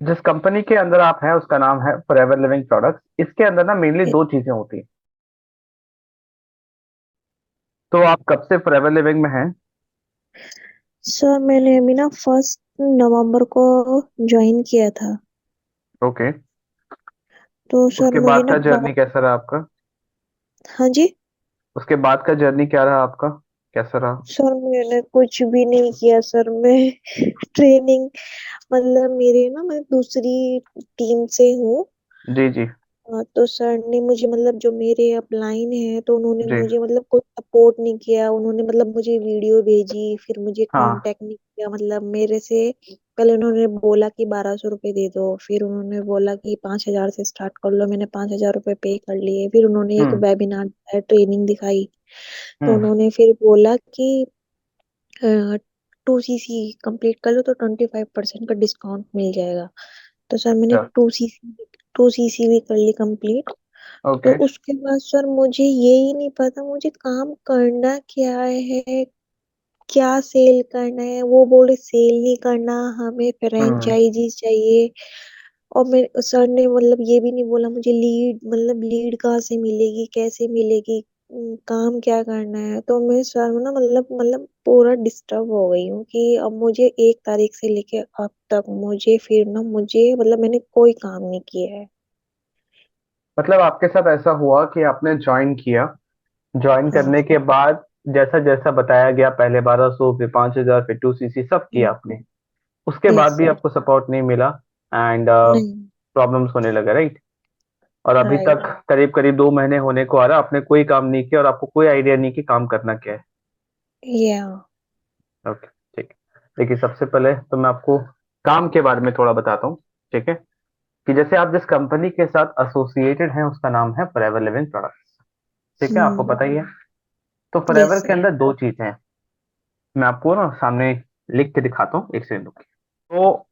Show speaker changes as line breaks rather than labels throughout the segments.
जिस कंपनी के अंदर आप हैं उसका नाम है फॉरएवर लिविंग प्रोडक्ट्स। इसके अंदर ना मेनली दो चीजें होती हैं। तो आप कब से फॉरएवर लिविंग में हैं?
सर मैंने अभी ना 1 नवंबर को ज्वाइन किया था।
ओके।
तो सर
उसके
मुझे
बाद
ना
का जर्नी कैसा रहा आपका?
हाँ जी।
उसके बाद का जर्नी क्या रहा आपका? कैसा रहा?
सर मैंने कुछ भी नहीं किया सर। मैं ट्रेनिंग मतलब मेरे ना मैं दूसरी टीम से हूँ।
जी जी।
तो सर ने मुझे मतलब जो मेरे अपलाइन है तो उन्होंने
जी।
मुझे मतलब कोई सपोर्ट नहीं किया। उन्होंने मतलब मुझे वीडियो भेजी, फिर मुझे
हाँ।
कांटेक्ट नहीं किया मतलब मेरे से। पहले उन्होंने बोला कि 1200 रुपये दे दो, फिर उन्होंने बोला कि 5000 से स्टार्ट कर लो। मैंने 5000 रुपये पे कर लिए। फिर उन्होंने एक
हम्म।
वेबिनार ट्रेनिंग दिखाई। तो
हम्म।
उन्होंने फिर बोला कि 2 सीसी कंप्लीट कर लो तो 25% का डिस्काउंट मिल जाएगा। तो सर मैंने
अच्छा।
2 सीसी भी कर ली कंप्लीट। तो
ओके।
उसके बाद सर मुझे यही नहीं पता मुझे काम करना क्या है, क्या सेल करना है। वो बोले सेल नहीं करना, हमें
हम्म।
फ्रेंचाइजी चाहिए। और मेरे सर ने मतलब ये भी नहीं बोला मुझे लीड मतलब लीड कहाँ से मिलेगी, कैसे मिलेगी, काम क्या करना है। तो मैं सर ना मतलब पूरा डिस्टर्ब हो गई हूँ कि अब मुझे 1 तारीख से लेके अब तक मुझे फिर ना मुझे मतलब मैंने कोई काम नहीं किया है।
मतलब आपके साथ ऐसा हुआ कि आपने ज्वाइन किया, ज्वाइन
हाँ।
करने के बाद जैसा जैसा बताया गया, पहले 1200, फिर 5000, फिर 2cc सब किया आपने। उसके
यस
बाद भी
सर।
आपको सपोर्ट नहीं मिला एंड
नहीं।
प्रॉब्लम्स होने लगा, राइट? और अभी तक
राइट।
करीब करीब 2 महीने होने को आ रहा, आपने कोई काम नहीं किया और आपको कोई आइडिया नहीं कि काम करना क्या है।
या।
ओके। ठीक है। देखिए, सबसे पहले तो मैं आपको काम के बारे में थोड़ा बताता हूँ। ठीक है? कि जैसे आप जिस कंपनी के साथ एसोसिएटेड हैं उसका नाम है फॉरएवर लिविंग प्रोडक्ट्स। ठीक है, आपको
हम्म।
पता ही है। तो
यस
फॉरएवर के
सर।
अंदर दो चीजें हैं। मैं आपको ना सामने लिख के दिखाता हूँ, एक सेकंड रुकिए। तो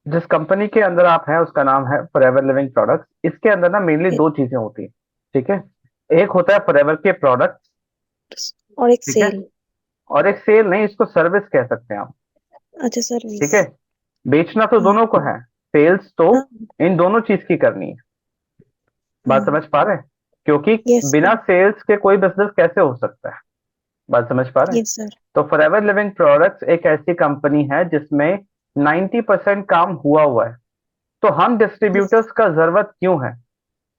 जिस कंपनी के अंदर आप हैं उसका नाम है फॉरएवर लिविंग प्रोडक्ट्स। इसके अंदर ना मेनली दो चीजें होती हैं। ठीक है? एक होता है फॉरएवर के प्रोडक्ट।
और एक
ठीक है?
सेल।
और एक सेल नहीं, इसको सर्विस कह सकते हैं आप।
अच्छा
ठीक
सर्विस।
है? बेचना तो
हाँ।
दोनों को है, सेल्स तो
हाँ।
इन दोनों चीज की करनी है। बात
हाँ।
समझ पा रहे हैं? क्योंकि
यस
बिना
सर।
सेल्स के कोई बिजनेस कैसे हो सकता है? बात समझ पा रहे हैं?
Yes sir.
तो फॉरएवर लिविंग प्रोडक्ट्स एक ऐसी कंपनी है जिसमें 90% काम हुआ है। तो हम
यस।
डिस्ट्रीब्यूटर्स का जरूरत क्यों है?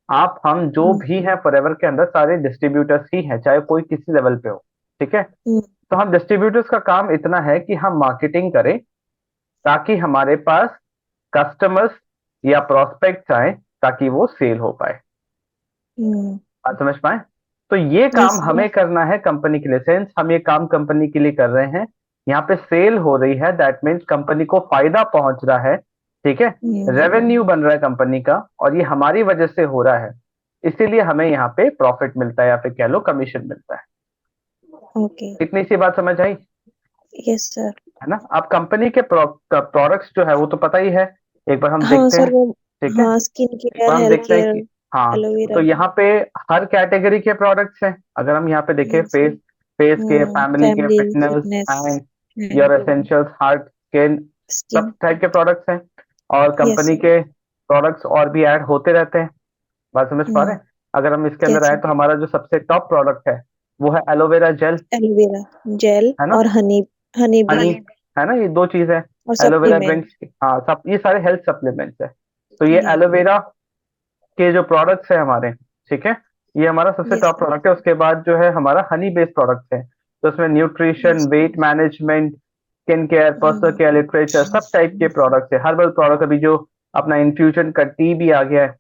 आप हम जो
हम्म।
भी हैं फॉरएवर के अंदर सारे डिस्ट्रीब्यूटर्स ही हैं, चाहे कोई किसी लेवल पे हो। ठीक है?
हम्म।
तो हम डिस्ट्रीब्यूटर्स का काम इतना है कि हम मार्केटिंग करें ताकि हमारे पास कस्टमर्स या प्रोस्पेक्ट्स आए, ताकि वो सेल हो पाए।
हम्म।
बात समझ पाए? तो ये
यस
काम
सर।
हमें करना है कंपनी के लिए। सेंस हम ये काम कंपनी के लिए कर रहे हैं, यहाँ पे सेल हो रही है, दैट मीन्स कंपनी को फायदा पहुंच रहा है। ठीक है?
हम्म।
रेवेन्यू बन रहा है कंपनी का, और ये हमारी वजह से हो रहा है। इसीलिए हमें यहाँ पे प्रॉफिट मिलता है, या फिर कह लो कमीशन मिलता है।
ओके।
इतनी सी बात समझ आई?
Yes sir.
है ना? अब कंपनी के प्रोडक्ट्स जो है वो तो पता ही है। एक बार हम
हाँ
देखते
सर
हैं।
वो।
ठीक है?
हाँ स्किन
एक बार
केयर,
हम
हेल्थ
देखते हैं
केयर,
कि हाँ, तो
एलोवेरा।
यहाँ पे हर कैटेगरी के प्रोडक्ट्स हैं। अगर हम यहाँ पे देखें,
यस।
फेस फेस के, फैमिली के,
family
fitness
fitness
and
and
your essentials, heart, skin,
skin.
सब टाइप के प्रोडक्ट्स हैं। और
यस
कंपनी
सर।
के प्रोडक्ट्स और भी ऐड होते रहते हैं। बात समझ पा रहे
हम्म।
हैं? अगर हम इसके अंदर
यस
आए
सर।
तो हमारा जो सबसे टॉप प्रोडक्ट है वो है एलोवेरा जेल।
एलोवेरा जेल
है ना?
और हनी, हनी बी
हनी। है ना? ये दो चीज है।
और
एलोवेरा
सप्लीमेंट।
ड्रिंक्स। हाँ, सब ये सारे हेल्थ सप्लीमेंट्स है। तो ये
या।
एलोवेरा के जो प्रोडक्ट्स है हमारे, ठीक है, ये हमारा सबसे
यस
टॉप
सर।
प्रोडक्ट है। उसके बाद जो है हमारा हनी बेस्ड प्रोडक्ट है। तो उसमें nutrition,
yes.
Weight management, skin care, personal care, literature, सब टाइप के प्रोडक्ट्स है। हर्बल प्रोडक्ट, अभी जो अपना इन्फ्यूजन का टी भी आ गया है।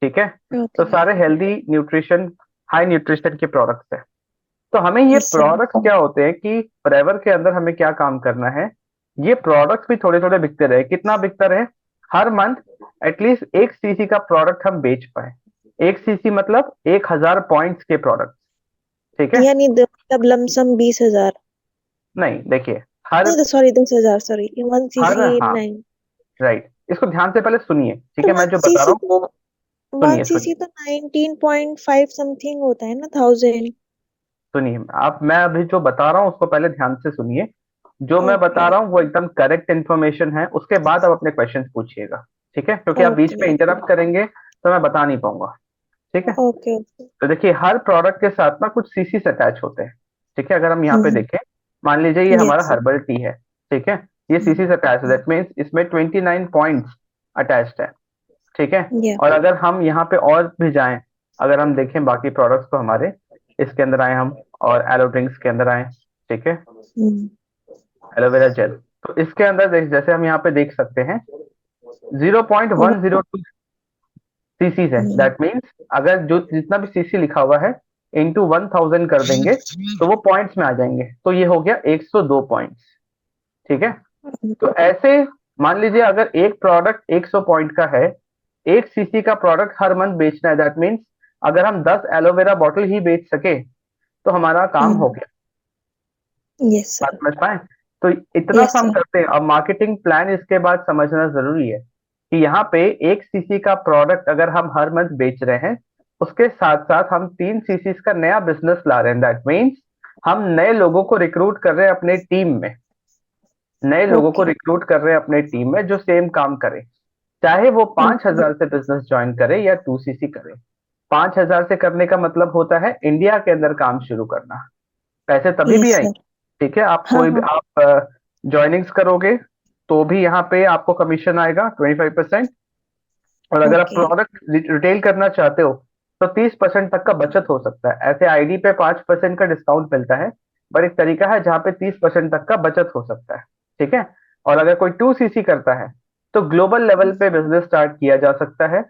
ठीक है? तो
ओके।
सारे हेल्दी न्यूट्रिशन, हाई न्यूट्रिशन के प्रोडक्ट्स है। तो हमें ये
यस सर।
प्रोडक्ट्स क्या होते हैं कि फॉरएवर के अंदर हमें क्या काम करना है? ये प्रोडक्ट्स भी थोड़े थोड़े बिकते रहे। कितना बिकता रहे? हर मंथ एटलीस्ट 1 cc का प्रोडक्ट हम बेच पाए। 1 cc मतलब 1000 पॉइंट्स के प्रोडक्ट। ठीक है?
यानी मतलब लमसम 20,000।
नहीं, देखिए, हर
नहीं तो सॉरी 10,000, सॉरी 1 सीसी।
हाँ,
नहीं।
राइट, इसको ध्यान से पहले सुनिए। ठीक
पर
है? मैं
वन
जो बता रहा
सीसी
हूँ,
तो वन
सुनिए सुनिए
सीसी तो 19.5 समथिंग होता है ना, 1000।
सुनिए। आप, मैं अभी जो बता रहा हूँ उसको पहले ध्यान से सुनिए। जो मैं
ओके।
बता रहा हूँ वो एकदम करेक्ट इन्फॉर्मेशन है, उसके बाद आप अपने क्वेश्चन पूछिएगा। ठीक है, क्योंकि आप बीच
ओके
में इंटरप्ट करेंगे तो मैं बता नहीं पाऊंगा। ठीक है,
ओके ओके।
तो देखिए हर प्रोडक्ट के साथ ना कुछ सीसीस अटैच होते हैं। ठीक है, अगर हम यहाँ पे
हम्म।
देखें, मान लीजिए ये हमारा
यस।
हर्बल टी है। ठीक है, ये सीसीस अटैच है, दैट मीन्स इसमें 29 पॉइंट्स अटैच्ड है। ठीक है,
या।
और अगर हम यहाँ पे और भी जाएं, अगर हम देखें बाकी प्रोडक्ट्स को हमारे, इसके अंदर आए हम और एलो ड्रिंक्स के अंदर आए। ठीक है,
हम्म।
एलोवेरा जेल, तो इसके अंदर जैसे हम यहाँ पे देख सकते हैं
ओ।
0.102 सीसी है।
हम्म।
दैट मीन्स अगर जो जितना भी सीसी लिखा हुआ है इंटू 1000 कर देंगे तो वो पॉइंट्स में आ जाएंगे, तो ये हो गया 102 पॉइंट्स। ठीक है, तो ऐसे मान लीजिए अगर एक प्रोडक्ट 100 पॉइंट का है, एक सीसी का प्रोडक्ट हर मंथ बेचना है, दैट मीन्स अगर हम 10 एलोवेरा बॉटल ही बेच सके तो हमारा काम हो गया।
यस
बात
सर।
समझ पाए? तो इतना
यस
सा हम
सर।
करते हैं। अब मार्केटिंग प्लान इसके बाद समझना जरूरी है कि यहाँ पे एक सीसी का प्रोडक्ट अगर हम हर मंथ बेच रहे हैं, उसके साथ साथ हम 3 सीसी का नया बिजनेस ला रहे हैं। दैट मीन्स हम नए लोगों को रिक्रूट कर रहे हैं अपने टीम में, नए लोगों को
ओके।
रिक्रूट कर रहे हैं अपने टीम में जो सेम काम करे, चाहे वो पांच
ओके।
हजार से बिजनेस ज्वाइन करे या 2 सीसी करे। 5,000 से करने का मतलब होता है इंडिया के अंदर काम शुरू करना, पैसे तभी भी
यस
आएंगे।
सर।
ठीक है, आप
हाँ
कोई भी
हाँ।
आप ज्वाइनिंग्स करोगे तो भी यहाँ पे आपको कमीशन आएगा 25%। और अगर आप
ओके।
प्रोडक्ट रिटेल करना चाहते हो तो 30% तक का बचत हो सकता है। ऐसे आईडी पे 5% का डिस्काउंट मिलता है, बट एक तरीका है जहाँ पे 30% तक का बचत हो सकता है। ठीक है, और अगर कोई 2 सीसी करता है तो ग्लोबल लेवल पे बिजनेस स्टार्ट किया जा सकता है।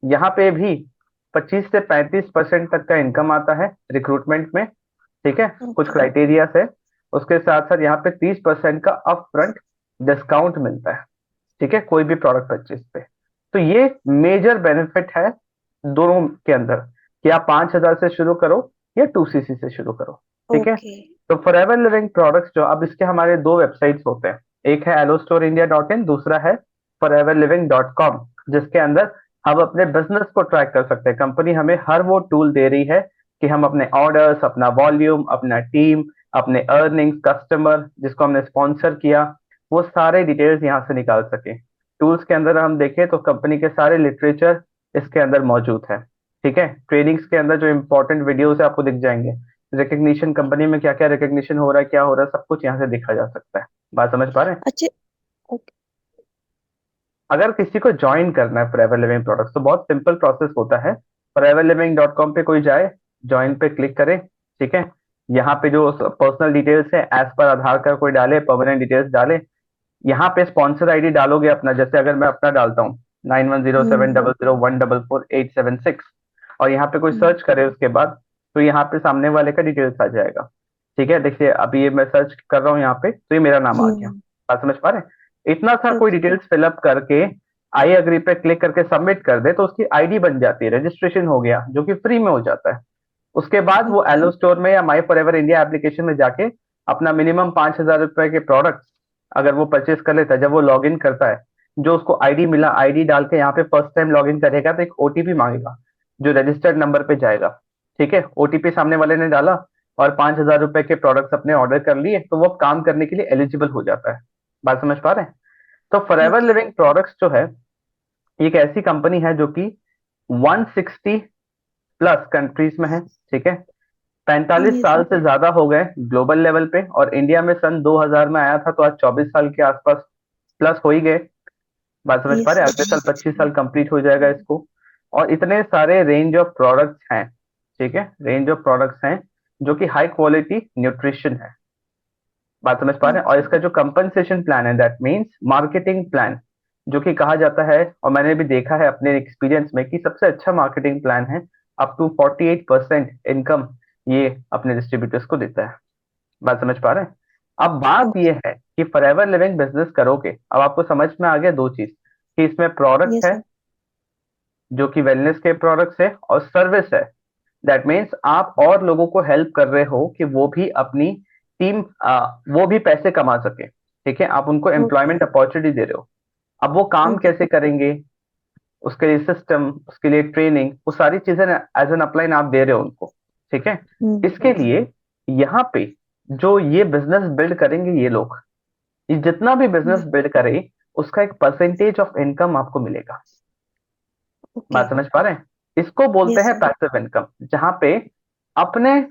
यहाँ पे भी 25 से 35% तक का इनकम आता है रिक्रूटमेंट में। ठीक है, कुछ
ओके।
क्राइटेरिया है। उसके साथ साथ यहाँ पे 30% का अप फ्रंट डिस्काउंट मिलता है। ठीक है, कोई भी प्रोडक्ट परचेज पे। तो ये मेजर बेनिफिट है दोनों के अंदर, कि आप 5,000 से शुरू करो या 2 सीसी से शुरू करो। ठीक है,
ओके।
तो फॉरएवर लिविंग प्रोडक्ट्स जो अब इसके हमारे दो वेबसाइट्स होते हैं, एक है एलोस्टोर इंडिया.in, दूसरा है foreverliving.com, जिसके अंदर हम अपने बिजनेस को ट्रैक कर सकते हैं। कंपनी हमें हर वो टूल दे रही है कि हम अपने ऑर्डर्स, अपना वॉल्यूम, अपना टीम, अपने अर्निंग्स, कस्टमर जिसको हमने स्पॉन्सर किया, वो सारे डिटेल्स यहाँ से निकाल सके। टूल्स के अंदर हम देखें तो कंपनी के सारे लिटरेचर इसके अंदर मौजूद है। ठीक है, ट्रेनिंग्स के अंदर जो इंपॉर्टेंट वीडियोस है आपको दिख जाएंगे, रिकग्निशन कंपनी में क्या क्या रिकग्निशन हो रहा है, क्या हो रहा है, सब कुछ यहाँ से देखा जा सकता है। बात समझ पा रहे हैं?
अच्छा। ओके।
अगर किसी को ज्वाइन करना है फॉरएवर लिविंग प्रोडक्ट्स तो बहुत सिंपल प्रोसेस होता है। foreverliving.com पे कोई जाए, ज्वाइन पे क्लिक करे। ठीक है, यहाँ पे जो पर्सनल डिटेल्स है एज पर आधार कार्ड कोई डाले, परमानेंट डिटेल्स डाले, यहाँ पे स्पॉन्सर आईडी डालोगे अपना। जैसे अगर मैं अपना डालता हूँ 9107001746, और यहाँ पे कोई
हम्म।
सर्च करे उसके बाद, तो यहाँ पे सामने वाले का डिटेल्स आ जाएगा। ठीक है, देखिए अभी ये मैं सर्च कर रहा हूँ यहाँ पे तो ये मेरा नाम आ गया।
हम्म।
बात समझ पा रहे हैं? इतना सा कोई
ओके।
डिटेल्स फिलअप करके आई अग्री पे क्लिक करके सबमिट कर दे तो उसकी आईडी बन जाती है, रजिस्ट्रेशन हो गया, जो कि फ्री में हो जाता है। उसके बाद वो
ओके।
एलो स्टोर में या माई फॉरएवर इंडिया एप्लीकेशन में जाके अपना मिनिमम 5,000 रुपए के प्रोडक्ट अगर वो परचेस कर लेता है, जब वो लॉग इन करता है, जो उसको आईडी मिला, आईडी डाल के यहाँ पे फर्स्ट टाइम लॉग इन करेगा तो एक ओटीपी मांगेगा जो रजिस्टर्ड नंबर पे जाएगा। ठीक है, ओटीपी सामने वाले ने डाला और 5,000 रुपए के प्रोडक्ट्स अपने ऑर्डर कर लिए तो वो काम करने के लिए एलिजिबल हो जाता है। बात समझ पा रहे हैं? तो फॉरएवर
ओके।
लिविंग प्रोडक्ट्स जो है ये एक ऐसी कंपनी है जो कि 160 प्लस कंट्रीज में है। ठीक है, 45
यस
साल
सर।
से ज्यादा हो गए ग्लोबल लेवल पे, और इंडिया में सन 2000 में आया था तो आज 24 साल के आसपास प्लस हो ही गए। बात समझ पा
यस
रहे हैं?
सर।
अगले साल 25 साल कंप्लीट हो जाएगा इसको। और इतने सारे रेंज ऑफ प्रोडक्ट्स हैं। ठीक है, रेंज ऑफ प्रोडक्ट्स हैं जो कि हाई क्वालिटी न्यूट्रिशन है। बात समझ पा रहे हैं? और
ओके।
इसका जो कंपनसेशन प्लान है, दैट मीन्स मार्केटिंग प्लान, जो कि कहा जाता है और मैंने भी देखा है अपने एक्सपीरियंस में कि सबसे अच्छा मार्केटिंग प्लान है। अप टू 48% इनकम ये अपने डिस्ट्रीब्यूटर्स को देता है। बात समझ पा रहे हैं? अब बात
ओके।
ये है कि फॉरएवर लिविंग बिजनेस करोगे, अब आपको समझ में आ गया दो चीज, कि इसमें प्रोडक्ट
यस
है
सर।
जो कि वेलनेस के प्रोडक्ट्स है, और सर्विस है। दैट मीन्स आप और लोगों को हेल्प कर रहे हो कि वो भी अपनी टीम, वो भी पैसे कमा सके। ठीक है, आप उनको
ओके।
एम्प्लॉयमेंट अपॉर्चुनिटी दे रहे हो। अब वो काम
ओके।
कैसे करेंगे, उसके लिए सिस्टम, उसके लिए ट्रेनिंग, वो सारी चीजें एज एन अपलाइन आप दे रहे हो उनको। ठीक है, इसके लिए यहाँ पे जो ये बिजनेस बिल्ड करेंगे ये लोग, ये जितना भी बिजनेस
हम्म।
बिल्ड करे, उसका एक परसेंटेज ऑफ इनकम आपको मिलेगा।
ओके।
बात समझ पा रहे हैं? इसको बोलते
यस
हैं
सर।
पैसिव इनकम, जहां पे अपने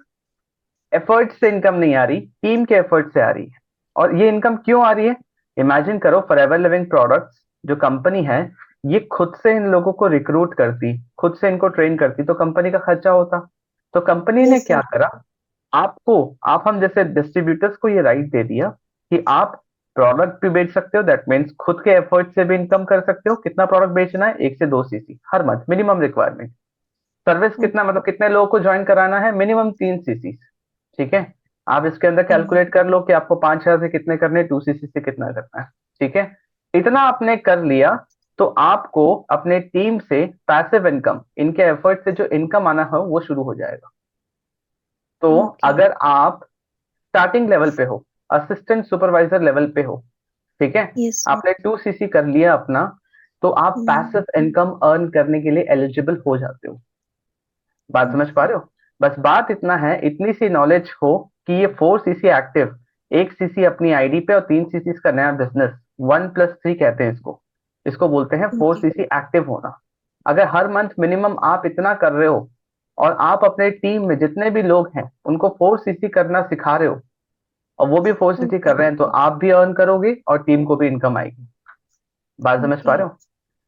एफर्ट से इनकम नहीं आ रही, टीम के एफर्ट से आ रही है। और ये इनकम क्यों आ रही है? इमेजिन करो, फॉरएवर लिविंग प्रोडक्ट्स जो कंपनी है, ये खुद से इन लोगों को रिक्रूट करती, खुद से इनको ट्रेन करती, तो कंपनी का खर्चा होता। तो कंपनी ने
यस
क्या
सर।
करा, आपको, आप हम जैसे डिस्ट्रीब्यूटर्स को ये राइट दे दिया कि आप प्रोडक्ट भी बेच सकते हो, दैट मीन्स खुद के एफर्ट से भी इनकम कर सकते हो। कितना प्रोडक्ट बेचना है? 1 से 2 सीसी हर मंथ, मिनिमम रिक्वायरमेंट। सर्विस कितना, मतलब कितने लोगों को ज्वाइन कराना है? Minimum 3 CC. ठीक है, आप इसके अंदर
ओके।
कैलकुलेट कर लो कि आपको 5,000 से कितने करने, 2 सीसी से कितना करना है। ठीक है, इतना आपने कर लिया, तो आपको अपने टीम से पैसिव इनकम, इनके एफर्ट से जो इनकम आना हो वो शुरू हो जाएगा। तो
ओके।
अगर आप स्टार्टिंग लेवल पे हो, असिस्टेंट सुपरवाइजर लेवल पे हो, ठीक है,
यस सर।
आपने 2 सीसी कर लिया अपना, तो आप पैसिव इनकम अर्न करने के लिए एलिजिबल हो जाते हो। बात समझ पा रहे हो? बस बात इतना है, इतनी सी नॉलेज हो कि ये 4 सीसी एक्टिव, 1 सीसी अपनी आईडी पे और 3 सीसी का नया बिजनेस, 1+3 कहते हैं इसको। इसको बोलते हैं फोर
ओके।
सीसी एक्टिव होना। अगर हर मंथ मिनिमम आप इतना कर रहे हो, और आप अपने टीम में जितने भी लोग हैं उनको 4 सीसी करना सिखा रहे हो, और वो भी 4 सीसी
ओके।
कर रहे हैं, तो आप भी अर्न करोगे और टीम को भी इनकम आएगी। बात समझ पा
ओके।
रहे हो?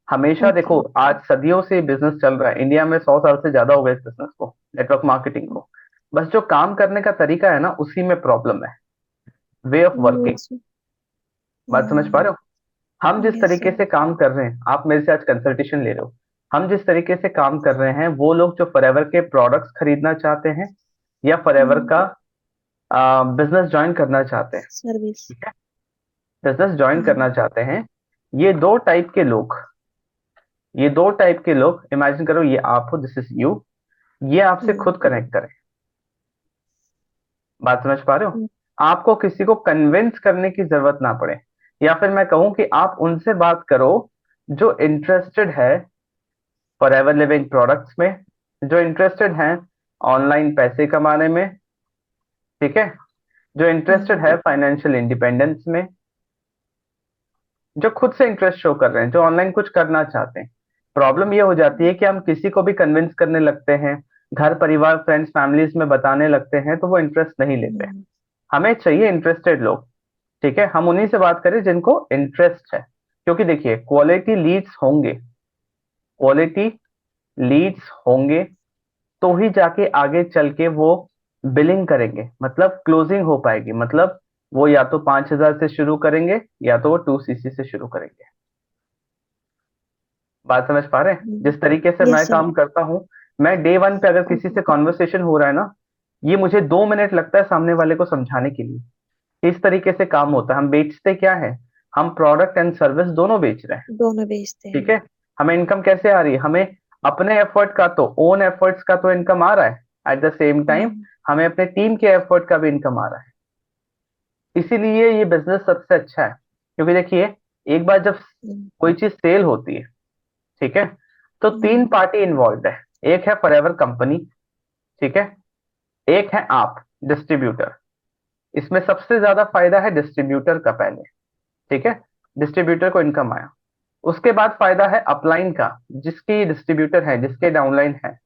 हमेशा
ओके।
देखो, आज सदियों से बिजनेस चल रहा है इंडिया में, 100 साल से ज्यादा हो गए इस बिजनेस को, नेटवर्क मार्केटिंग को। बस जो काम करने का तरीका है ना, उसी में प्रॉब्लम है, वे ऑफ वर्किंग। बात समझ पा रहे हो? हम जिस
यस
तरीके
सर।
से काम कर रहे हैं, आप मेरे से आज कंसल्टेशन ले रहे हो, हम जिस तरीके से काम कर रहे हैं, वो लोग जो फॉरएवर के प्रोडक्ट्स खरीदना चाहते हैं या फॉरएवर का बिजनेस ज्वाइन करना चाहते हैं,
सर्विस।
ठीक है, बिजनेस ज्वाइन करना चाहते हैं, ये दो टाइप के लोग, ये दो टाइप के लोग, इमेजिन करो ये आप हो, दिस इज यू, ये आपसे खुद कनेक्ट करें। बात समझ पा रहे हो? आपको किसी को कन्विंस करने की जरूरत ना पड़े, या फिर मैं कहूं कि आप उनसे बात करो जो इंटरेस्टेड है फॉरएवर लिविंग प्रोडक्ट्स में, जो इंटरेस्टेड हैं ऑनलाइन पैसे कमाने में, ठीक है, जो इंटरेस्टेड है फाइनेंशियल इंडिपेंडेंस में, जो खुद से इंटरेस्ट शो कर रहे हैं, जो ऑनलाइन कुछ करना चाहते हैं। प्रॉब्लम ये हो जाती है कि हम किसी को भी कन्विंस करने लगते हैं, घर परिवार फ्रेंड्स फैमिलीज में बताने लगते हैं, तो वो इंटरेस्ट नहीं लेते हैं। हमें चाहिए इंटरेस्टेड लोग, ठीक है, हम उन्हीं से बात करें जिनको इंटरेस्ट है। क्योंकि देखिए, क्वालिटी लीड्स होंगे तो ही जाके आगे चल के वो बिलिंग करेंगे, मतलब क्लोजिंग हो पाएगी, मतलब वो या तो 5,000 से शुरू करेंगे या तो वो 2 सीसी से शुरू करेंगे। बात समझ पा रहे हैं? जिस तरीके से
यस
मैं
सर।
काम करता हूं, मैं डे वन पे अगर किसी से कॉन्वर्सेशन हो रहा है ना, ये मुझे 2 मिनट लगता है सामने वाले को समझाने के लिए। इस तरीके से काम होता है। हम बेचते क्या है? हम प्रोडक्ट एंड सर्विस दोनों बेच रहे हैं,
दोनों बेचते
ठीक
हैं।
है। हमें इनकम कैसे आ रही है? हमें अपने एफर्ट का तो, ओन एफर्ट्स का तो इनकम आ रहा है, एट द सेम टाइम हमें अपने टीम के एफर्ट का भी इनकम आ रहा है। इसीलिए ये बिजनेस सबसे अच्छा है। क्योंकि देखिए, एक बार जब कोई चीज सेल होती है, ठीक है, तो 3 पार्टी इन्वॉल्व है। एक है फॉरएवर कंपनी, ठीक है, एक है आप, डिस्ट्रीब्यूटर। इसमें सबसे ज्यादा फायदा है डिस्ट्रीब्यूटर का पहले, ठीक है, डिस्ट्रीब्यूटर को इनकम आया। उसके बाद फायदा है अपलाइन का, जिसकी डिस्ट्रीब्यूटर है, जिसके डाउनलाइन है,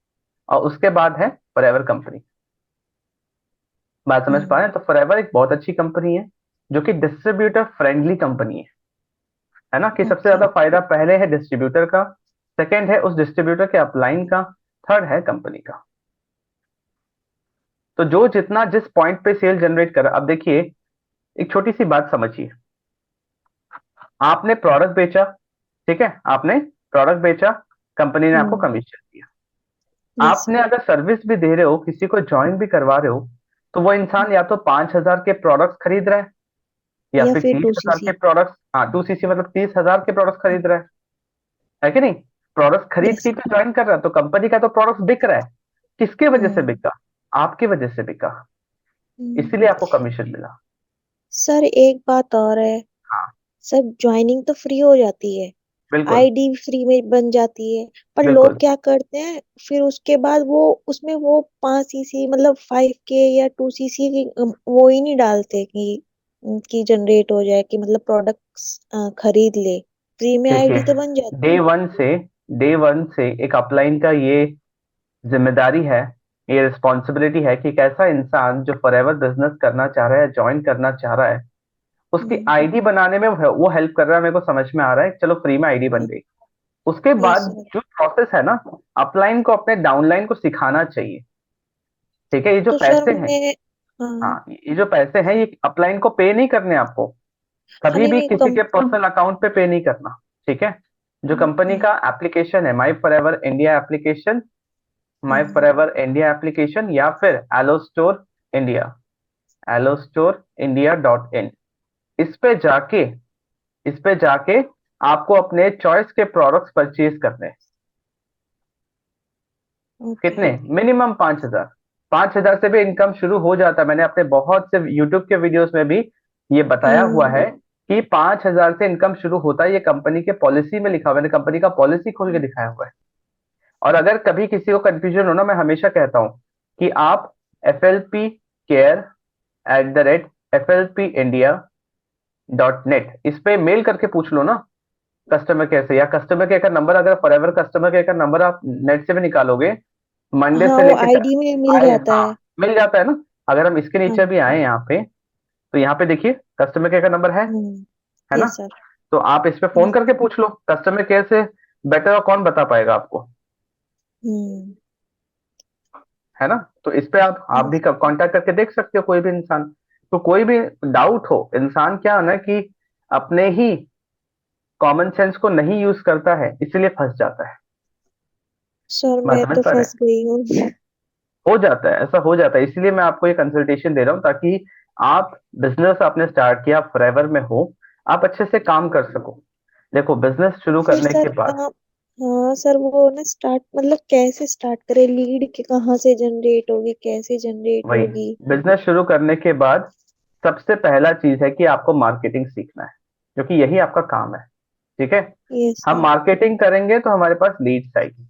और उसके बाद है फॉरएवर कंपनी। बात समझ पा रहे हैं? तो फॉरएवर एक बहुत अच्छी कंपनी है, जो कि डिस्ट्रीब्यूटर फ्रेंडली कंपनी है ना, कि सबसे
ओके।
ज्यादा फायदा पहले है डिस्ट्रीब्यूटर का, सेकंड है उस डिस्ट्रीब्यूटर के अपलाइन का, थर्ड है कंपनी का। तो जो जितना जिस पॉइंट पे सेल जनरेट कर, अब देखिए, एक छोटी सी बात समझिए, आपने प्रोडक्ट बेचा, ठीक है, आपने प्रोडक्ट बेचा, कंपनी ने आपको कमीशन दिया।
यस
आपने अगर सर्विस भी दे रहे हो, किसी को ज्वाइन भी करवा रहे हो, तो वो इंसान या तो 5,000 के प्रोडक्ट्स खरीद रहा है, या
या
फिर
फिर
तीस
टू
हजार के
सीसी।
प्रोडक्ट्स, हाँ 2 सीसी मतलब 30,000 के प्रोडक्ट्स खरीद रहा है कि नहीं? प्रोडक्ट्स खरीद
यस।
के तो ज्वाइन कर रहा है, तो कंपनी का तो प्रोडक्ट्स बिक रहा है। किसके वजह से बिका? आपकी वजह से बिका, इसीलिए आपको कमीशन मिला।
सर एक बात और है।
हाँ,
सर ज्वाइनिंग तो फ्री हो जाती है,
बिल्कुल
आईडी फ्री में बन जाती है, पर लोग
बिल्कुल।
क्या करते हैं, फिर उसके बाद वो उसमें वो 5 सीसी मतलब 5K या 2 सीसी की वो ही नहीं डालते कि की जनरेट हो जाए कि मतलब प्रोडक्ट्स खरीद ले, फ्री में
देखिए,
आईडी तो बन जाती
डे
है।
वन से डे वन से एक अपलाइन का ये जिम्मेदारी है, ये रिस्पॉन्सिबिलिटी है कि एक ऐसा इंसान जो फॉरएवर बिजनेस करना चाह रहा है, ज्वाइन करना चाह रहा है, उसकी
हम्म।
आईडी बनाने में वो हेल्प कर रहा है। मेरे को समझ में आ रहा है, चलो फ्री में आईडी बन गई। उसके
यस
बाद
सर।
जो प्रोसेस है ना, अपलाइन को अपने डाउनलाइन को सिखाना चाहिए। ठीक है, ये जो
तो सर
पैसे हैं,
मैं, हाँ,
हाँ, ये जो पैसे हैं ये अपलाइन को पे नहीं करने आपको,
हाँ,
कभी
नहीं
भी
नहीं
किसी
कम।
के पर्सनल अकाउंट पे नहीं करना। ठीक है, जो कंपनी
हम्म।
का एप्लीकेशन है, my forever India application, my
hmm.
Forever India application, या फिर allo store India, allo store India dot in, इस पे जाके इस पे जाके आपको अपने चॉइस के प्रोडक्ट्स परचेज करने हैं।
ओके।
कितने? मिनिमम 5,000। 5,000 से भी इनकम शुरू हो जाता है। मैंने अपने बहुत से यूट्यूब के वीडियोस में भी ये बताया हुआ
हाँ।
है कि 5,000 से इनकम शुरू होता है। ये कंपनी के पॉलिसी में लिखा हुआ है, मैंने कंपनी का पॉलिसी खोल के दिखाया हुआ है। और अगर कभी किसी को कंफ्यूजन हो ना, मैं हमेशा कहता हूँ कि आप flpcare@flpindia.net इस पे मेल करके पूछ लो ना, कस्टमर केयर से। या कस्टमर केयर का नंबर, अगर फॉरएवर कस्टमर केयर का नंबर आप नेट से भी निकालोगे, मंडे
हाँ,
से
वो
लेके
आईडी में मिल
आए,
जाता
हाँ,
है।
मिल जाता है ना। अगर हम इसके
हाँ
नीचे भी
जी।
आए यहाँ पे, तो यहाँ पे देखिए कस्टमर केयर का नंबर है ना।
Yes sir.
तो आप इस पे फोन करके पूछ लो, कस्टमर केयर से बेटर और कौन बता पाएगा आपको,
हम्म।
है ना। तो इस पे आप भी
यस।
कांटेक्ट करके देख सकते हो, कोई भी इंसान। तो कोई भी डाउट हो, इंसान क्या है ना कि अपने ही कॉमन सेंस को नहीं यूज करता है, इसलिए फंस जाता है।
सर
बात
मैं
समझ
तो
पा रहे हैं?
फंस गई हूँ।
हो जाता है, ऐसा हो जाता है, इसलिए मैं आपको ये कंसल्टेशन दे रहा हूँ, ताकि आप, बिजनेस आपने स्टार्ट किया, फॉरएवर में हो, आप अच्छे से काम कर सको। देखो, बिजनेस शुरू
फिर
करने
सर
के बाद,
आप, हाँ सर, वो ना स्टार्ट मतलब कैसे स्टार्ट करें, लीड के कहाँ से जनरेट होगी, कैसे जनरेट
वही,
होगी?
बिजनेस शुरू करने के बाद सबसे पहला चीज है कि आपको मार्केटिंग सीखना है, क्योंकि यही आपका काम है। ठीक है,
यस
हम
सर।
मार्केटिंग करेंगे तो हमारे पास लीड्स आएगी।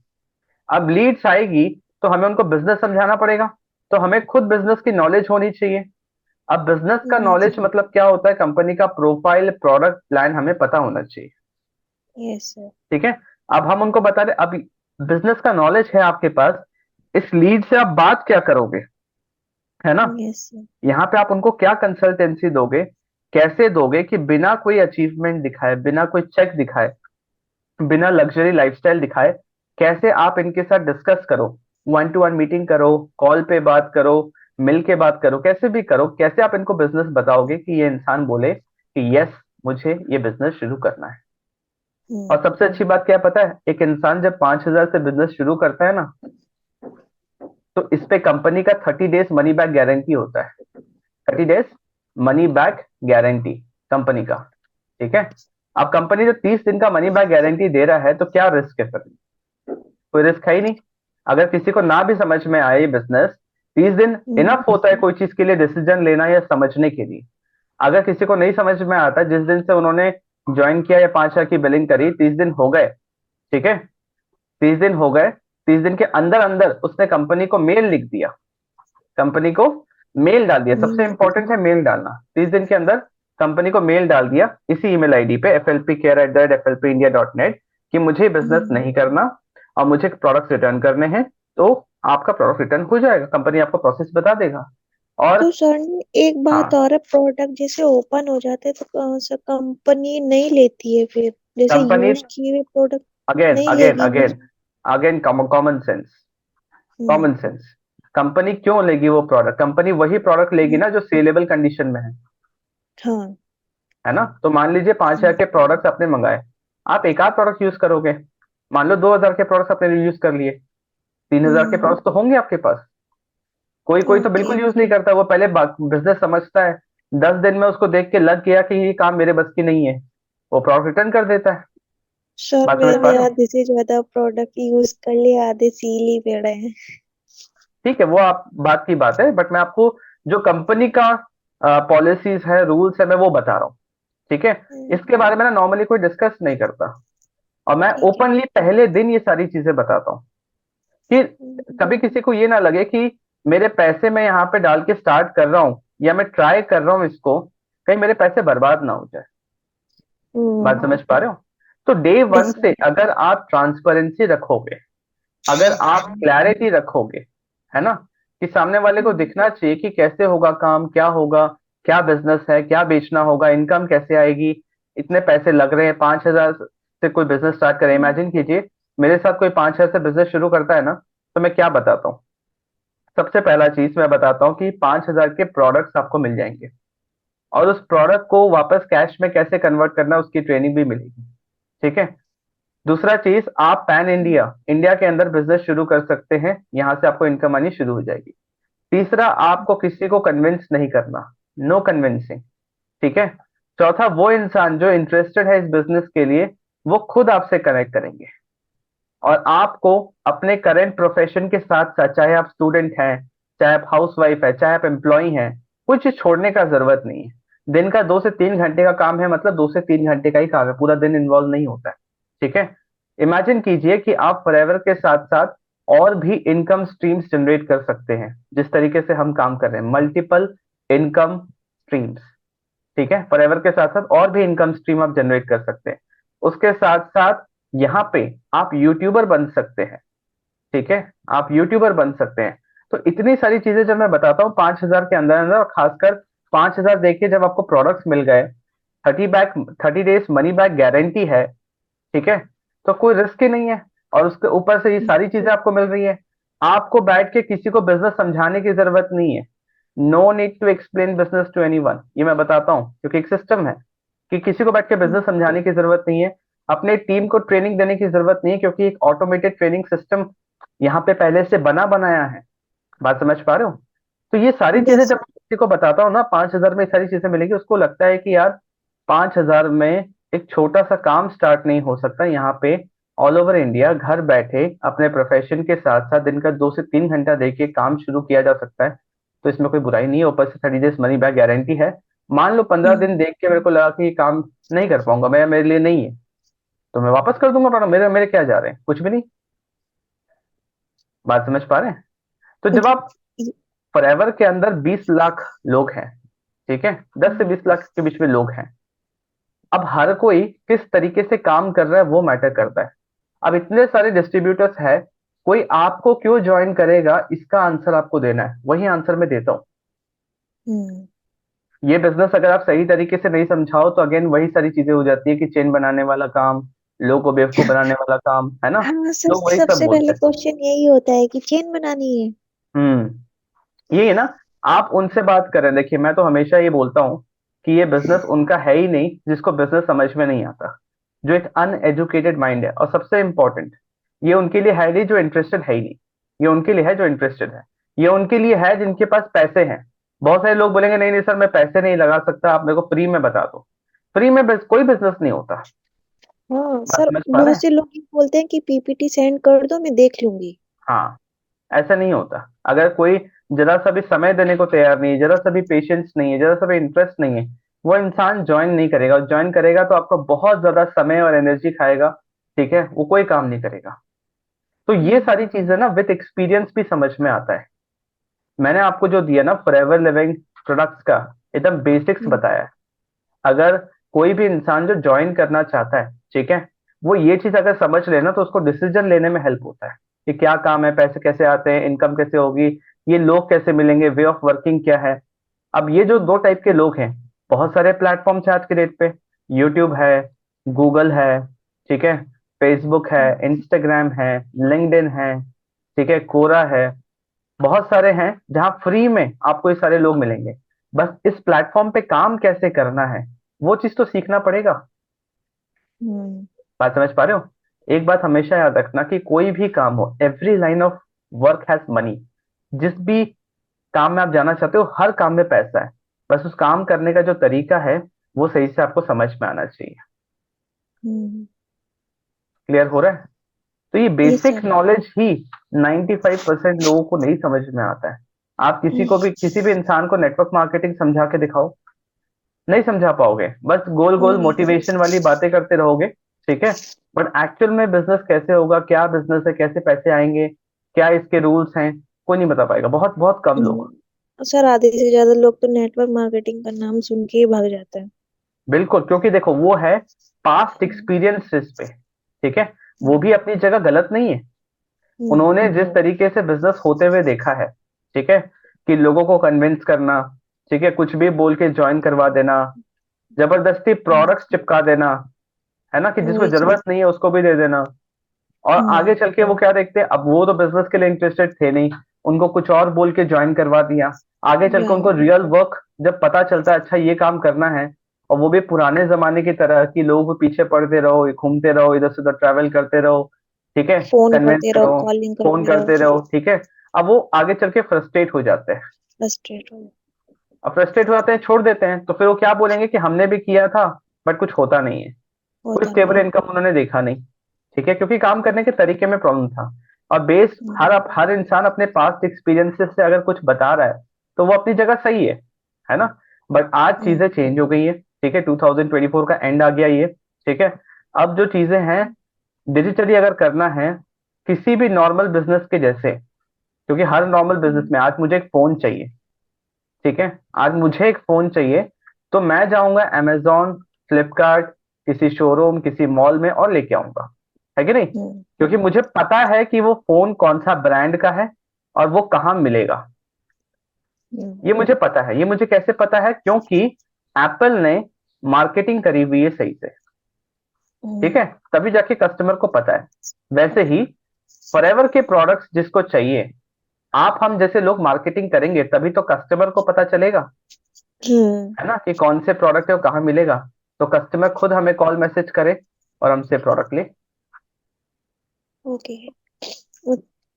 अब लीड्स आएगी तो हमें उनको बिजनेस समझाना पड़ेगा, तो हमें खुद बिजनेस की नॉलेज होनी चाहिए। अब बिजनेस का
यस।
नॉलेज मतलब क्या होता है, कंपनी का प्रोफाइल, प्रोडक्ट प्लान हमें पता होना चाहिए।
Yes sir.
ठीक है, अब हम उनको बता दें, अब बिजनेस का नॉलेज है आपके पास, इस लीड से आप बात क्या करोगे, है ना।
Yes sir.
यहाँ पे आप उनको क्या कंसल्टेंसी दोगे, कैसे दोगे कि बिना कोई अचीवमेंट दिखाए, बिना कोई चेक दिखाए, बिना लग्जरी लाइफस्टाइल दिखाए, कैसे आप इनके साथ डिस्कस करो, वन टू वन मीटिंग करो, कॉल पे बात करो, मिल के बात करो, कैसे भी करो, कैसे आप इनको बिजनेस बताओगे कि ये इंसान बोले कि यस, मुझे ये बिजनेस शुरू करना है। और
हम्म।
सबसे अच्छी बात क्या है पता है, एक इंसान जब 5,000 से बिजनेस शुरू करता है ना, तो इस पे कंपनी का 30 डेज मनी बैक गारंटी होता है। 30 days money back guarantee company का। ठीक है, अब कंपनी जो 30 दिन का मनी बैक गारंटी दे रहा है, तो क्या रिस्क है फिर? कोई रिस्क है ही नहीं। अगर किसी को ना भी समझ में आए ये बिजनेस, 30 दिन
हम्म।
इनफ होता है कोई चीज के लिए डिसीजन लेना या समझने के लिए। अगर किसी को नहीं समझ में आता, जिस दिन से उन्होंने ज्वाइन किया या 5,000 की बिलिंग करी, 30 दिन हो गए, ठीक है, 30 दिन हो गए, 30 दिन के अंदर अंदर उसने कंपनी को मेल लिख दिया, कंपनी को मेल डाल दिया, सबसे
हम्म।
इंपॉर्टेंट है मेल डालना। 30 दिन के अंदर कंपनी को मेल डाल दिया इसी ईमेल आईडी पे, flpcare@flpindia.net, कि मुझे बिजनेस
हम्म।
नहीं करना और मुझे प्रोडक्ट रिटर्न करने हैं, तो आपका प्रोडक्ट रिटर्न हो जाएगा, कंपनी आपको प्रोसेस बता देगा। और
तो सर एक बात
हाँ,
और है, प्रोडक्ट जैसे ओपन हो जाते हैं तो कौन सा कंपनी नहीं लेती है फिर, जैसे
कंपनी,
यूज किए हुए प्रोडक्ट
अगेन
नहीं
अगेन
लेगी वो?
Again again common sense,
hmm.
Common sense. Company क्यों लेगी वो प्रोडक्ट? कंपनी वही प्रोडक्ट लेगी
हम्म।
ना जो सेलेबल कंडीशन में
हाँ।
है ना। तो मान लीजिए 5,000
हम्म।
के प्रोडक्ट्स आपने मंगाए, आप एक आध प्रोडक्ट यूज करोगे, मान लो 2,000 के प्रोडक्ट्स आपने यूज कर लिए, 3,000 के
हम्म।
प्रोडक्ट्स तो होंगे आपके पास। कोई कोई तो
ओके।
बिल्कुल यूज नहीं करता, वो पहले बिजनेस समझता है, 10 दिन में उसको देख के लग गया कि ये काम मेरे बस की नहीं है, वो प्रोडक्ट रिटर्न कर देता है।
सर
बात समझ पा
मैंने
रहे हो?
आधे से ज्यादा प्रोडक्ट यूज कर लिए, आधे सील ही पड़े हैं।
ठीक है, वो आप बात की बात है, बट मैं आपको जो कंपनी का पॉलिसीज है, रूल्स है, मैं वो बता रहा हूँ। ठीक है, इसके बारे में ना नॉर्मली कोई डिस्कस नहीं करता, और मैं
ठीक है।
ओपनली पहले दिन ये सारी चीजें बताता हूँ, कि
हम्म।
कभी किसी को ये ना लगे कि मेरे पैसे मैं यहाँ पे डाल के स्टार्ट कर रहा हूँ या मैं ट्राई कर रहा हूँ इसको, कहीं मेरे पैसे बर्बाद ना हो जाए। बात
हम्म।
समझ पा रहे हो? तो डे वन
ऐसा।
से अगर आप ट्रांसपेरेंसी रखोगे, अगर आप क्लैरिटी रखोगे, है ना, कि सामने वाले को
हम्म।
दिखना चाहिए कि कैसे होगा काम, क्या होगा, क्या बिजनेस है, क्या बेचना होगा, इनकम कैसे आएगी, इतने पैसे लग रहे हैं, 5,000 से कोई बिजनेस स्टार्ट करे, इमेजिन कीजिए मेरे साथ कोई 5,000 से बिजनेस शुरू करता है ना, तो मैं क्या बताता हूँ? सबसे पहला चीज मैं बताता हूँ कि 5,000 के प्रोडक्ट्स आपको मिल जाएंगे, और उस प्रोडक्ट को वापस कैश में कैसे कन्वर्ट करना है उसकी ट्रेनिंग भी मिलेगी। ठीक है। दूसरा चीज, आप पैन इंडिया, इंडिया के अंदर बिजनेस शुरू कर सकते हैं, यहां से आपको इनकम आनी शुरू हो जाएगी। तीसरा, आपको किसी को कन्विंस नहीं करना, नो कन्विंसिंग। ठीक है। चौथा, वो इंसान जो इंटरेस्टेड है इस बिजनेस के लिए, वो खुद आपसे कनेक्ट करेंगे, और आपको अपने करंट प्रोफेशन के साथ साथ, चाहे आप स्टूडेंट हैं, चाहे आप हाउस वाइफ है, चाहे आप एम्प्लॉय हैं, कुछ छोड़ने का जरूरत नहीं है। दिन का 2 से 3 घंटे का काम है, मतलब 2 से 3 घंटे का ही काम है, पूरा दिन इन्वॉल्व नहीं होता है। ठीक है। इमेजिन कीजिए कि आप फॉरएवर के साथ साथ और भी इनकम स्ट्रीम्स जनरेट कर सकते हैं, जिस तरीके से हम काम कर रहे हैं, मल्टीपल इनकम स्ट्रीम्स। ठीक है। फॉरएवर के साथ साथ और भी इनकम स्ट्रीम आप जनरेट कर सकते हैं। उसके साथ साथ यहाँ पे आप यूट्यूबर बन सकते हैं। ठीक है। आप यूट्यूबर बन सकते हैं। तो इतनी सारी चीजें जब मैं बताता हूँ 5,000 के अंदर अंदर, और खासकर 5,000 देखिए जब आपको प्रोडक्ट्स मिल गए, 30 डेज मनी बैक गारंटी है। ठीक है। तो कोई रिस्क ही नहीं है, और उसके ऊपर से ये सारी चीजें आपको मिल रही है। आपको बैठ के किसी को बिजनेस समझाने की जरूरत नहीं है। No need to explain business to anyone, ये मैं बताता हूँ क्योंकि एक सिस्टम है कि किसी को बैठ के बिजनेस समझाने की जरूरत नहीं है। अपने टीम को ट्रेनिंग देने की जरूरत नहीं है, क्योंकि एक ऑटोमेटेड ट्रेनिंग सिस्टम यहाँ पे पहले से बना बनाया है। बात समझ पा रहे हो? तो ये सारी चीजें
यस।
जब किसी को बताता हूँ ना, 5,000 में ये सारी चीजें मिलेगी, उसको लगता है कि यार 5,000 में एक छोटा सा काम स्टार्ट नहीं हो सकता यहाँ पे। ऑल ओवर इंडिया घर बैठे अपने प्रोफेशन के साथ साथ दिन का 2 से 3 घंटा देके काम शुरू किया जा सकता है। तो इसमें कोई बुराई नहीं है, ऊपर से 30 डेज मनी बैक गारंटी है। मान लो 15 दिन देख के मेरे को लगा कि ये काम नहीं कर पाऊंगा मैं, मेरे लिए नहीं है, तो मैं वापस कर दूंगा प्रोडक्ट, मेरे मेरे क्या जा रहे हैं, कुछ भी नहीं। बात समझ पा रहे हैं? तो जब आप फॉरएवर के अंदर 20 लाख लोग हैं, ठीक है, 10 से 20 लाख के बीच में लोग हैं, अब हर कोई किस तरीके से काम कर रहा है वो मैटर करता है। अब इतने सारे डिस्ट्रीब्यूटर्स है, कोई आपको क्यों ज्वाइन करेगा, इसका आंसर आपको देना है, वही आंसर मैं देता हूँ।
हम्म।
ये बिजनेस अगर आप सही तरीके से नहीं समझाओ तो अगेन वही सारी चीजें हो जाती है कि चेन बनाने वाला काम, लोगों को बेवकूफ बनाने वाला काम, है ना।
हाँ सर,
लोग वही सब
सबसे
बोलते
पहले
हैं।
क्वेश्चन यही होता है कि चेन बनानी है।
ये है ना। आप उनसे बात करें, देखिए मैं तो हमेशा ये बोलता हूँ कि ये बिजनेस उनका है ही नहीं जिसको बिजनेस समझ में नहीं आता, जो एक अनएजुकेटेड माइंड है, और सबसे इंपॉर्टेंट, ये उनके लिए है नहीं जो इंटरेस्टेड है ही नहीं, ये उनके लिए है जो इंटरेस्टेड है। ये उनके लिए है जिनके पास पैसे हैं। बहुत सारे लोग बोलेंगे नहीं नहीं सर मैं पैसे नहीं लगा सकता, आप मेरे को फ्री में बता दो। फ्री में कोई बिजनेस नहीं होता।
हाँ
बात
सर,
समझ पा रहे
बहुत
हैं?
से लोग ये बोलते हैं कि पीपीटी सेंड कर दो, मैं देख लूंगी।
हाँ, ऐसा नहीं होता। अगर कोई जरा सा भी समय देने को तैयार नहीं है, जरा सा भी पेशेंस नहीं है, जरा सा भी इंटरेस्ट नहीं है, वो इंसान ज्वाइन नहीं करेगा, और ज्वाइन करेगा तो आपका बहुत ज्यादा समय और एनर्जी खाएगा। ठीक है, वो कोई काम नहीं करेगा। तो ये
हम्म।
सारी चीजें ना विद एक्सपीरियंस भी समझ में आता है। मैंने आपको जो दिया ना फॉरएवर लिविंग प्रोडक्ट्स का एकदम बेसिक्स
हम्म।
बताया है। अगर कोई भी इंसान जो ज्वाइन करना चाहता है, ठीक है, वो ये चीज अगर समझ लेना तो उसको डिसीजन लेने में हेल्प होता है कि क्या काम है, पैसे कैसे आते हैं, इनकम कैसे होगी, ये लोग कैसे मिलेंगे, वे ऑफ वर्किंग क्या है। अब ये जो दो टाइप के लोग हैं, बहुत सारे प्लेटफॉर्म्स है आज के डेट पे, यूट्यूब है, गूगल है, ठीक है, फेसबुक है, इंस्टाग्राम है, लिंक्डइन है, ठीक है, कोरा है, बहुत सारे हैं जहां फ्री में आपको ये सारे लोग मिलेंगे। बस इस प्लेटफॉर्म पे काम कैसे करना है वो चीज तो सीखना पड़ेगा।
हम्म।
बात समझ पा रहे हो? एक बात हमेशा याद रखना कि कोई भी काम हो, every line of work has money. जिस भी काम में आप जाना चाहते हो हर काम में पैसा है, बस उस काम करने का जो तरीका है वो सही से आपको समझ में आना चाहिए।
हम्म।
क्लियर हो रहा है? तो ये
ये
बेसिक
सर।
नॉलेज ही 95% लोगों को नहीं समझ में आता है। आप किसी को भी, किसी भी इंसान को नेटवर्क मार्केटिंग समझा के दिखाओ, नहीं समझा पाओगे, बस गोल गोल
नहीं।
मोटिवेशन वाली बातें करते रहोगे। ठीक है। बट एक्चुअल में बिजनेस कैसे होगा, क्या बिजनेस है, कैसे पैसे आएंगे, क्या इसके रूल्स हैं, कोई नहीं बता पाएगा, बहुत बहुत कम लोग।
सर आधे से ज्यादा लोग तो नेटवर्क मार्केटिंग का नाम सुन के ही भाग जाते हैं।
बिल्कुल, क्योंकि देखो वो है पास्ट
हम्म।
एक्सपीरियंसेस पे। ठीक है, वो
हम्म।
भी अपनी जगह गलत नहीं है।
हम्म।
उन्होंने जिस तरीके से बिजनेस होते हुए देखा है, ठीक है, कि लोगों को कन्विंस करना, ठीक है, कुछ भी बोल के ज्वाइन करवा देना, जबरदस्ती
हम्म।
प्रोडक्ट्स चिपका देना, है ना, कि जिसको
वही
जरूरत
चीज।
नहीं है उसको भी दे देना। और आगे
हम्म।
चल के वो क्या देखते हैं, अब वो तो बिजनेस के लिए इंटरेस्टेड थे नहीं, उनको कुछ और बोल के ज्वाइन करवा दिया। आगे चल के उनको
ज्वाइन।
रियल वर्क जब पता चलता है, अच्छा ये काम करना है, और वो भी पुराने जमाने की तरह कि लोगों के पीछे पड़ते रहो, घूमते रहो, इधर से उधर ट्रैवल करते रहो, ठीक है,
फोन
कन्विंस
करते रहो,
करो,
कॉलिंग
फोन
करते रहो।
करते रहो, ठीक है। अब वो आगे चल के फ्रस्ट्रेट हो जाते हैं।
फ्रस्ट्रेट हो।
अब फ्रस्ट्रेट हो जाते हैं, छोड़ देते हैं, तो फिर वो क्या बोलेंगे कि हमने भी किया था बट कुछ होता नहीं है, कोई
होता
स्टेबल
नहीं।
इनकम उन्होंने देखा नहीं। ठीक है, क्योंकि काम करने के तरीके में प्रॉब्लम था। और बेस
हम्म।
हर इंसान अपने पास्ट एक्सपीरियंसेस से अगर कुछ बता रहा है तो वो अपनी जगह सही है ना। बट आज
हम्म।
चीजें चेंज हो गई है, ठीक है, 2024 का एंड आ गया ये, ठीक है। अब जो चीजें हैं, डिजिटली अगर करना है, किसी भी नॉर्मल बिजनेस के जैसे, क्योंकि हर नॉर्मल बिजनेस
हम्म।
में आज मुझे एक फोन चाहिए, ठीक है, आज मुझे एक फोन चाहिए, तो मैं जाऊंगा amazon, फ्लिपकार्ट, किसी शोरूम, किसी मॉल में और लेके आऊंगा, है कि नहीं,
हम्म।
क्योंकि मुझे पता है कि वो फोन कौन सा ब्रांड का है और वो कहाँ मिलेगा।
हम्म।
ये मुझे पता है, ये मुझे कैसे पता है, क्योंकि एप्पल ने मार्केटिंग करी हुई है सही से,
हम्म।
ठीक है, तभी जाके कस्टमर को पता है। वैसे ही फॉरएवर के प्रोडक्ट्स जिसको चाहिए, आप हम जैसे लोग मार्केटिंग करेंगे तभी तो कस्टमर को पता चलेगा,
हम्म।
है ना, कि कौन से प्रोडक्ट है वो कहाँ मिलेगा। तो कस्टमर खुद हमें कॉल मैसेज करे और हमसे प्रोडक्ट ले।
ओके।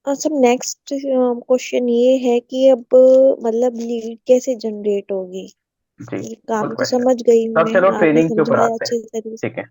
अच्छा, नेक्स्ट क्वेश्चन ये है कि अब मतलब लीड कैसे जनरेट होगी।
जी,
ये
गुड
काम तो
क्वेश्चन।
समझ गई
तब
मैं,
चलो
आपने
ट्रेनिंग के ऊपर
समझाया
आते हैं।
अच्छे तरीके से।
ठीक है,